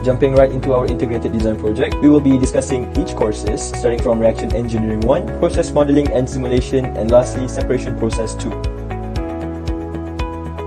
Jumping right into our integrated design project, we will be discussing each courses starting from Reaction Engineering 1, Process Modeling and Simulation, and lastly Separation Process 2.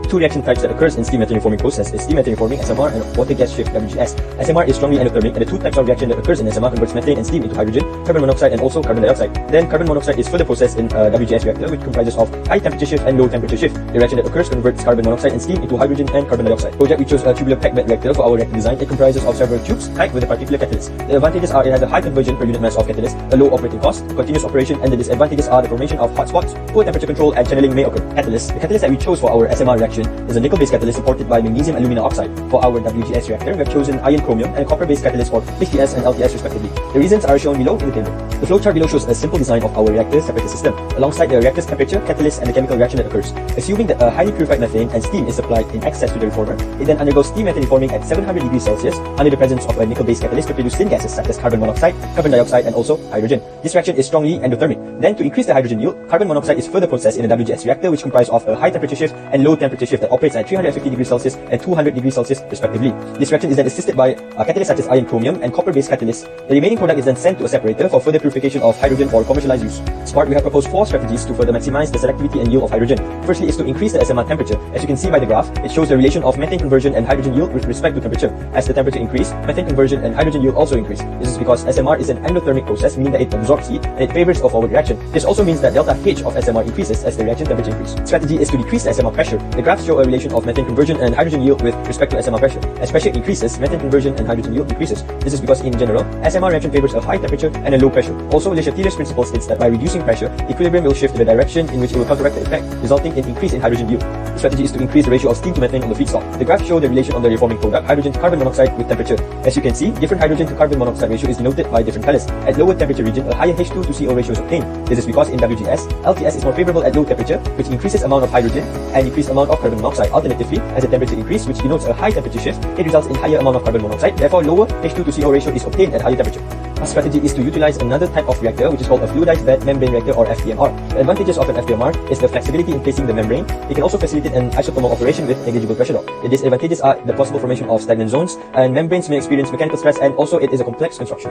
Two reaction types that occurs in steam methane reforming process is steam methane reforming SMR and water gas shift WGS. SMR is strongly endothermic, and the two types of reaction that occurs in SMR converts methane and steam into hydrogen, carbon monoxide and also carbon dioxide. Then carbon monoxide is further processed in a WGS reactor, which comprises of high temperature shift and low temperature shift. The reaction that occurs converts carbon monoxide and steam into hydrogen and carbon dioxide. Project, we chose a tubular packed bed reactor for our reactor design. It comprises of several tubes packed with a particular catalyst. The advantages are it has a high conversion per unit mass of catalyst, a low operating cost, continuous operation, and the disadvantages are the formation of hot spots, poor temperature control, and channeling may occur. The catalyst that we chose for our SMR reaction is a nickel-based catalyst supported by magnesium alumina oxide. For our WGS reactor, we have chosen iron chromium and copper-based catalyst for HTS and LTS respectively. The reasons are shown below in the table. The flowchart below shows a simple design of our reactor separator system, alongside the reactor's temperature, catalyst, and the chemical reaction that occurs. Assuming that a highly purified methane and steam is supplied in excess to the reformer, it then undergoes steam methane reforming at 700 degrees Celsius under the presence of a nickel-based catalyst to produce thin gases such as carbon monoxide, carbon dioxide, and also hydrogen. This reaction is strongly endothermic. Then, to increase the hydrogen yield, carbon monoxide is further processed in a WGS reactor, which comprises of a high temperature shift and low temperature shift that operates at 350 degrees Celsius and 200 degrees Celsius respectively. This reaction is then assisted by a catalyst such as iron chromium and copper-based catalyst. The remaining product is then sent to a separator for further purification of hydrogen for commercialized use. Smart, we have proposed 4 strategies to further maximize the selectivity and yield of hydrogen. Firstly is to increase the SMR temperature. As you can see by the graph, it shows the relation of methane conversion and hydrogen yield with respect to temperature. As the temperature increase, methane conversion and hydrogen yield also increase. This is because SMR is an endothermic process, meaning that it absorbs heat and it favors a forward reaction. This also means that delta H of SMR increases as the reaction temperature increases. Strategy is to decrease the SMR pressure. The graphs show a relation of methane conversion and hydrogen yield with respect to SMR pressure. As pressure increases, methane conversion and hydrogen yield decreases. This is because in general, SMR reaction favors a high temperature and a low pressure. Also, Le Chatelier's principle states that by reducing pressure, equilibrium will shift in the direction in which it will counteract the effect, resulting in increase in hydrogen yield. The strategy is to increase the ratio of steam to methane on the feedstock. The graphs show the relation of the reforming product, hydrogen to carbon monoxide with temperature. As you can see, different hydrogen to carbon monoxide ratio is denoted by different colors. At lower temperature region, a higher H2 to CO ratio is obtained. This is because in WGS, LTS is more favorable at low temperature, which increases amount of hydrogen and increased amount of carbon monoxide. Alternatively, as the temperature increase, which denotes a high temperature shift, it results in higher amount of carbon monoxide. Therefore, lower H2 to CO ratio is obtained at higher temperature. A strategy is to utilize another type of reactor, which is called a fluidized bed membrane reactor or FBMR. The advantages of an FBMR is the flexibility in placing the membrane. It can also facilitate an isothermal operation with negligible pressure drop. The disadvantages are the possible formation of stagnant zones, and membranes may experience mechanical stress, and also it is a complex construction.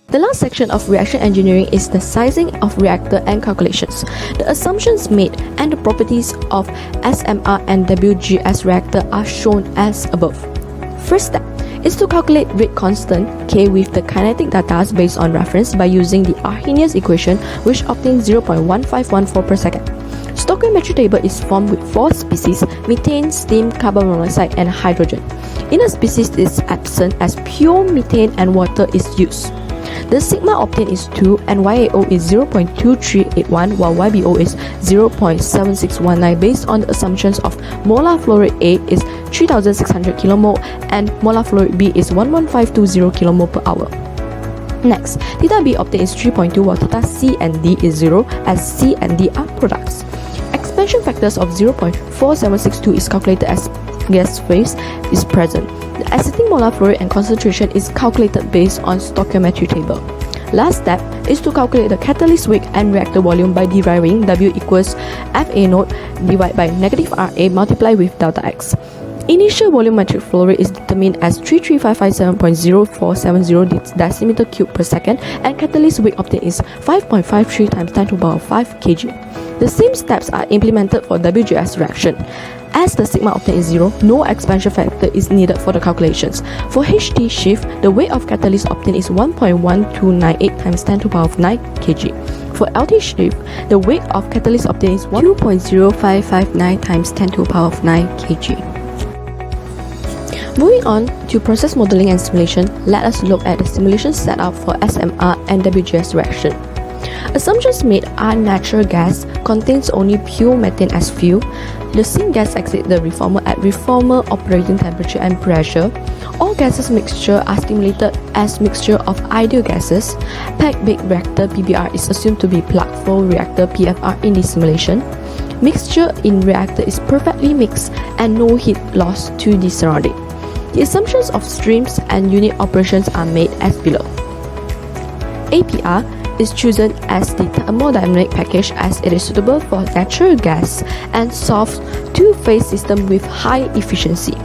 The last section of reaction engineering is the sizing of reactor and calculations. The assumptions made and the properties of SMR and WGS reactor are shown as above. First step is to calculate rate constant K with the kinetic data based on reference by using the Arrhenius equation, which obtains 0.1514 per second. Stoichiometry table is formed with 4 species: methane, steam, carbon monoxide, and hydrogen. In a species is absent as pure methane and water is used. The sigma obtained is 2 and YAO is 0.2381 while YBO is 0.7619 based on the assumptions of molar flow rate A is 3600 kmol and molar flow rate B is 11520 kmol per hour. Next, theta B obtained is 3.2 while theta C and D is 0 as C and D are products. Expansion factors of 0.4762 is calculated as gas phase is present. The ascending molar flow rate and concentration is calculated based on stoichiometry table. Last step is to calculate the catalyst weight and reactor volume by deriving W equals FA naught divided by negative RA multiplied with delta X. Initial volumetric flow rate is determined as 33557.0470 decimeter cube per second and catalyst weight obtained is 5.53 times 10 to the power 5 kg. The same steps are implemented for WGS reaction. As the sigma obtained is 0, no expansion factor is needed for the calculations. For HT shift, the weight of catalyst obtained is 1.1298 times 10 to the power 9 kg. For LT shift, the weight of catalyst obtained is 2.0559 times 10 to the power 9 kg. Moving on to process modeling and simulation, let us look at the simulation setup for SMR and WGS reaction. Assumptions made are natural gas contains only pure methane as fuel. The syngas exit the reformer at reformer operating temperature and pressure. All gases mixture are stimulated as mixture of ideal gases. Packed big reactor PBR is assumed to be plug flow reactor PFR in this simulation. Mixture in reactor is perfectly mixed and no heat loss to the surrounding. The assumptions of streams and unit operations are made as below. APR is chosen as the thermodynamic package as it is suitable for natural gas and soft two-phase system with high efficiency.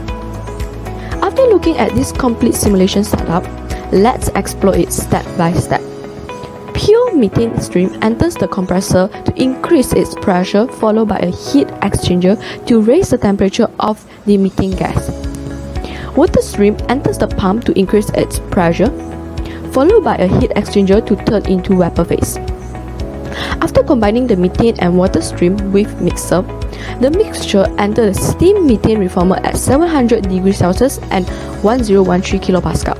After looking at this complete simulation setup, let's explore it step by step. Pure methane stream enters the compressor to increase its pressure, followed by a heat exchanger to raise the temperature of the methane gas. Water stream enters the pump to increase its pressure, followed by a heat exchanger to turn into vapor phase. After combining the methane and water stream with mixer, the mixture enters the steam methane reformer at 700 degrees Celsius and 1013 kPa.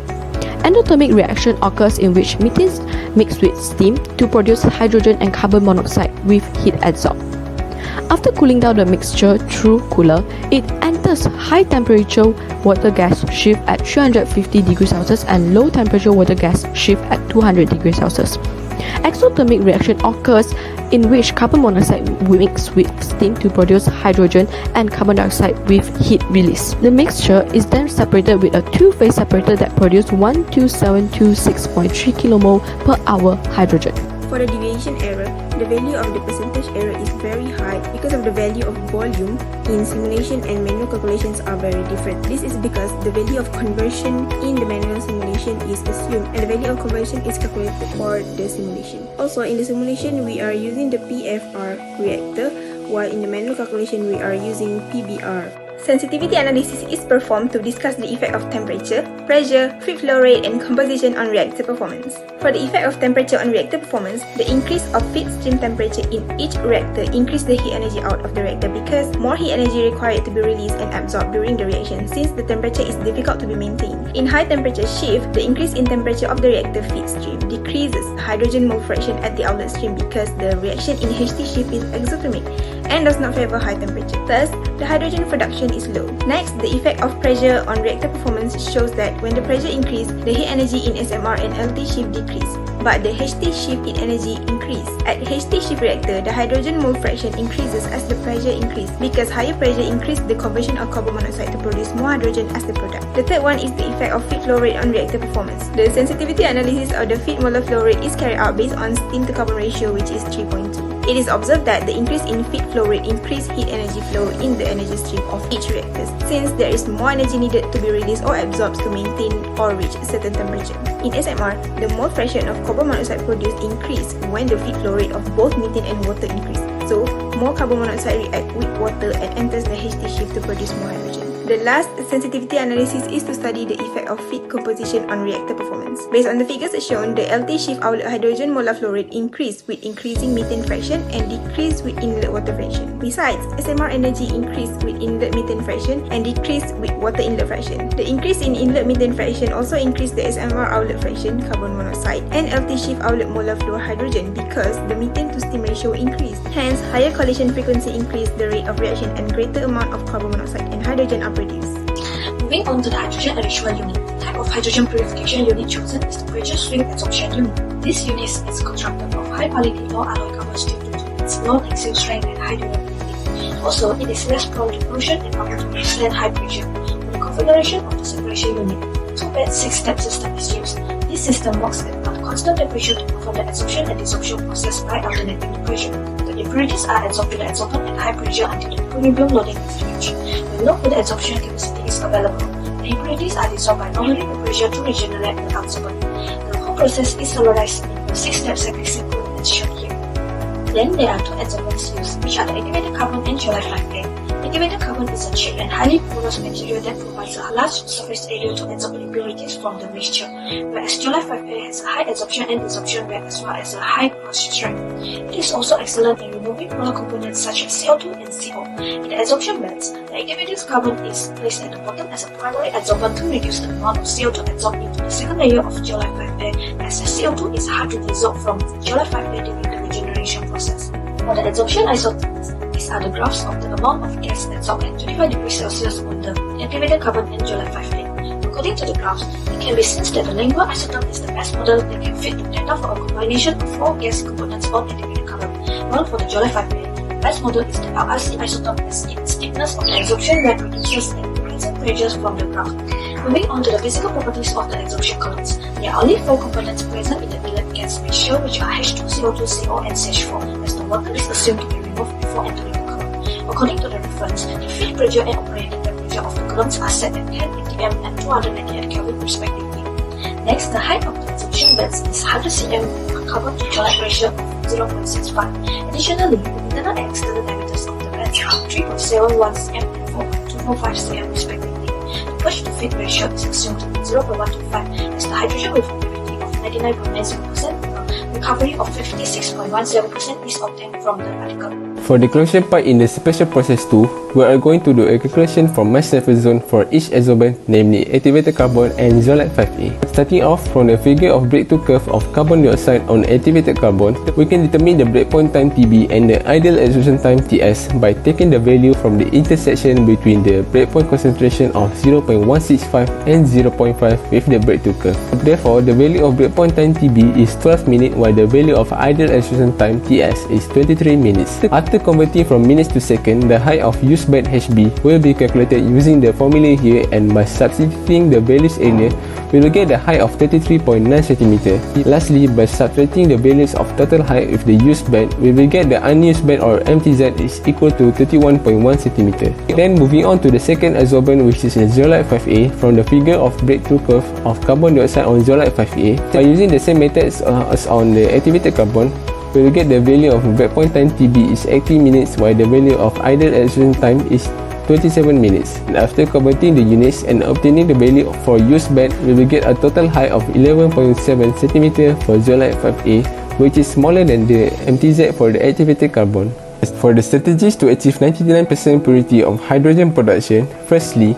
Endothermic reaction occurs in which methane is mixed with steam to produce hydrogen and carbon monoxide with heat adsorbed. After cooling down the mixture through cooler, it enters high temperature water gas shift at 350 degrees Celsius and low temperature water gas shift at 200 degrees Celsius. Exothermic reaction occurs in which carbon monoxide mixes with steam to produce hydrogen and carbon dioxide with heat release. The mixture is then separated with a two-phase separator that produces 12726.3 kmol per hour hydrogen. For the deviation error, the value of the percentage error is very high because of the value of volume in simulation and manual calculations are very different. This is because the value of conversion in the manual simulation is assumed and the value of conversion is calculated for the simulation. Also, in the simulation, we are using the PFR reactor, while in the manual calculation, we are using PBR. Sensitivity analysis is performed to discuss the effect of temperature, pressure, feed flow rate, and composition on reactor performance. For the effect of temperature on reactor performance, the increase of feed stream temperature in each reactor increases the heat energy out of the reactor because more heat energy required to be released and absorbed during the reaction since the temperature is difficult to be maintained. In high temperature shift, the increase in temperature of the reactor feed stream decreases hydrogen mole fraction at the outlet stream because the reaction in HT shift is exothermic and does not favor high temperature. Thus, the hydrogen production is low. Next, the effect of pressure on reactor performance shows that when the pressure increases, the heat energy in SMR and LT shift decrease, but the HT shift heat energy increase. At HT shift reactor, the hydrogen mole fraction increases as the pressure increases because higher pressure increases the conversion of carbon monoxide to produce more hydrogen as the product. The third one is the effect of feed flow rate on reactor performance. The sensitivity analysis of the feed molar flow rate is carried out based on steam to carbon ratio, which is 3.2. It is observed that the increase in feed flow rate increases heat energy flow in the energy stream of each reactor, since there is more energy needed to be released or absorbed to maintain or reach a certain temperature. In SMR, the mole fraction of carbon monoxide produced increase when the feed flow rate of both methane and water increase. So, more carbon monoxide react with water and enters the HT shift to produce more hydrogen. The last sensitivity analysis is to study the effect of feed composition on reactor performance. Based on the figures shown, the LT shift outlet hydrogen molar flow rate increased with increasing methane fraction and decreased with inlet water fraction. Besides, SMR energy increased with inlet methane fraction and decreased with water inlet fraction. The increase in inlet methane fraction also increased the SMR outlet fraction, carbon monoxide, and LT shift outlet molar flow hydrogen because the methane to steam ratio increased. Hence, higher collision frequency increased the rate of reaction and greater amount of carbon monoxide and hydrogen are produced. Moving on to the hydrogen enrichment unit. The type of hydrogen purification unit chosen is the pressure swing adsorption unit. This unit is constructed of high quality low alloy carbon steel due to its low tensile strength and high durability. Also, it is less prone to corrosion and able to withstand high pressure. For the configuration of the separation unit, a 2-bed 6-step system is used. This system works at a constant temperature to perform the adsorption and desorption process by alternating the pressure. The impurities are adsorbed to the adsorbent at high pressure until the equilibrium loading is reached. When low further adsorption capacity is available, the impurities are dissolved by lowering the pressure to regenerate the adsorbent. The whole process is summarized in the 6-step cyclic cycle as shown here. Then there are two adsorbents used, which are the activated carbon and July 5A. Activated carbon is a cheap and highly porous material that provides a large surface area to adsorb impurities from the mixture, whereas July 5A has a high adsorption and desorption rate as well as a high cross strength. It is also excellent in removing polar components such as CO2 and CO. In the adsorption beds, the activated carbon is placed at the bottom as a primary adsorbent to reduce the amount of CO2 adsorbed into the second layer of July 5A, as the CO2 is hard to dissolve from July 5A during the regeneration process. For the adsorption isotopes, these are the graphs of the amount of gas adsorbed at 25 degrees Celsius on the activated carbon and July 5A. According to the graphs, it can be seen that the Lingua isotope is the best model that can fit the data for a combination of 4 gas components on activated carbon, while for the July 5A, the best model is the LRC isotope as its steepness of the adsorption rate reduces and increasing pressures from the graph. Moving on to the physical properties of the adsorption columns, there are only 4 components present in the inlet gas mixture, which are H2, CO2, CO, and CH4, as the water is assumed to be removed before entering the column. According to the reference, the feed pressure and operating temperature temperature of the columns are set at 10 atm and 298 Kelvin respectively. Next, the height of the adsorption beds is 100 cm with a carbon to joint ratio of 0.65. Additionally, the internal and external diameters of the beds are 3.71 cm and 4.245 cm respectively. The push to fit ratio is assumed 0.125 as the hydrogen with purity of 99.90%. Recovery of 56.17% is obtained from the article. For the calculation part in the special process 2, we are going to do a calculation for mass surface zone for each adsorbent, namely activated carbon and zeolite 5A. Starting off from the figure of breakthrough curve of carbon dioxide on activated carbon, we can determine the breakpoint time Tb and the ideal adsorption time Ts by taking the value from the intersection between the breakpoint concentration of 0.165 and 0.5 with the breakthrough curve. Therefore, the value of breakpoint time Tb is 12 minutes while the value of ideal adsorption time Ts is 23 minutes. After converting from minutes to second, the height of used bed HB will be calculated using the formula here, and by substituting the values earlier, we will get the height of 33.9 cm. Lastly, by subtracting the values of total height with the used bed, we will get the unused bed or MTZ is equal to 31.1 cm. Then moving on to the second adsorbent, which is the zeolite 5A, from the figure of breakthrough curve of carbon dioxide on zeolite 5A. By using the same methods as on the activated carbon, we will get the value of breakpoint time Tb is 80 minutes while the value of ideal adsorption time is 27 minutes. And after converting the units and obtaining the value for used bed, we will get a total height of 11.7 cm for zeolite 5A, which is smaller than the MTZ for the activated carbon. For the strategies to achieve 99% purity of hydrogen production, firstly,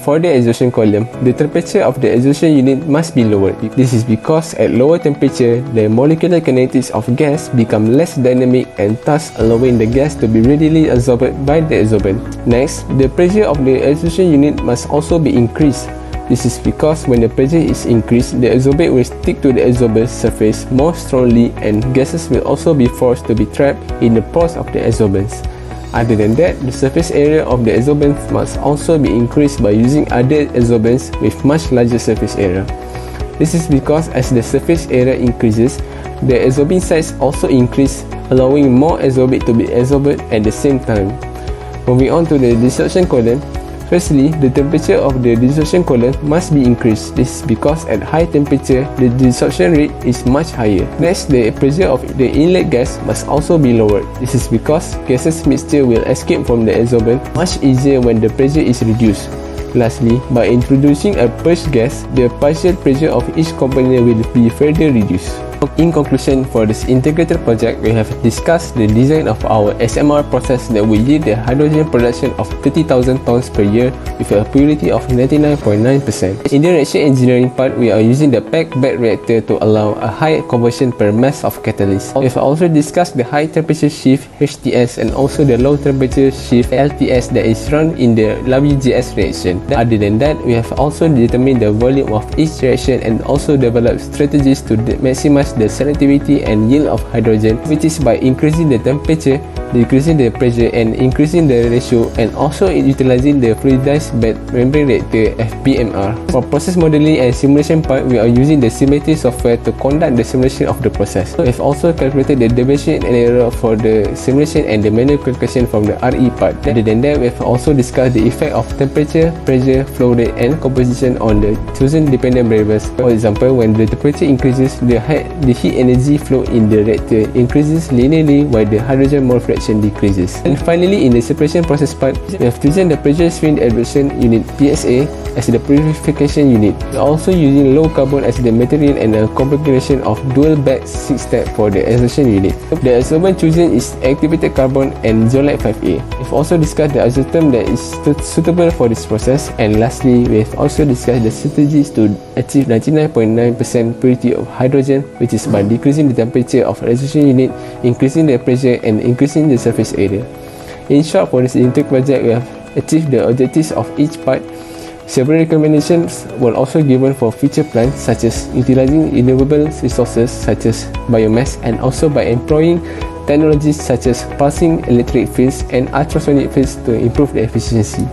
for the adsorption column, the temperature of the adsorption unit must be lowered. This is because at lower temperature, the molecular kinetics of gas become less dynamic and thus allowing the gas to be readily absorbed by the adsorbent. Next, the pressure of the adsorption unit must also be increased. This is because when the pressure is increased, the adsorbate will stick to the adsorbent's surface more strongly and gases will also be forced to be trapped in the pores of the adsorbents. Other than that, the surface area of the adsorbents must also be increased by using other adsorbents with much larger surface area. This is because as the surface area increases, the adsorbing size also increase, allowing more adsorbate to be adsorbed at the same time. Moving on to the desorption column, firstly, the temperature of the desorption column must be increased. This is because at high temperature, the desorption rate is much higher. Next, the pressure of the inlet gas must also be lowered. This is because gases mixture will escape from the adsorbent much easier when the pressure is reduced. Lastly, by introducing a purge gas, the partial pressure of each component will be further reduced. In conclusion, for this integrated project, we have discussed the design of our SMR process that will yield the hydrogen production of 30,000 tons per year with a purity of 99.9%. In the reaction engineering part, we are using the packed bed reactor to allow a high conversion per mass of catalyst. We have also discussed the high temperature shift HTS and also the low temperature shift LTS that is run in the WGS reaction. Other than that, we have also determined the volume of each reaction and also developed strategies to maximize the selectivity and yield of hydrogen, which is by increasing the temperature, decreasing the pressure and increasing the ratio, and also utilizing the fluidized bed membrane reactor FBMR. For process modeling and simulation part, we are using the simulator software to conduct the simulation of the process. We have also calculated the deviation and error for the simulation and the manual calculation from the RE part. Other than that, we have also discussed the effect of temperature, pressure, flow rate and composition on the chosen dependent variables. For example, when the temperature increases, the heat energy flow in the reactor increases linearly while the hydrogen mole fraction decreases. And finally, in the separation process part, we have chosen the pressure swing adsorption unit PSA as the purification unit. We are also using low carbon as the material and a configuration of dual bed 6-step for the adsorption unit. The adsorbent chosen is activated carbon and zeolite 5A. We've also discussed the isotope that is suitable for this process, and lastly, we have also discussed the strategies to achieve 99.9% purity of hydrogen, which is by decreasing the temperature of adsorption unit, increasing the pressure and increasing the surface area. In short, for this intake project, we have achieved the objectives of each part. Several recommendations were also given for future plans, such as utilizing renewable resources such as biomass, and also by employing technologies such as pulsing electric fields and ultrasonic fields to improve the efficiency.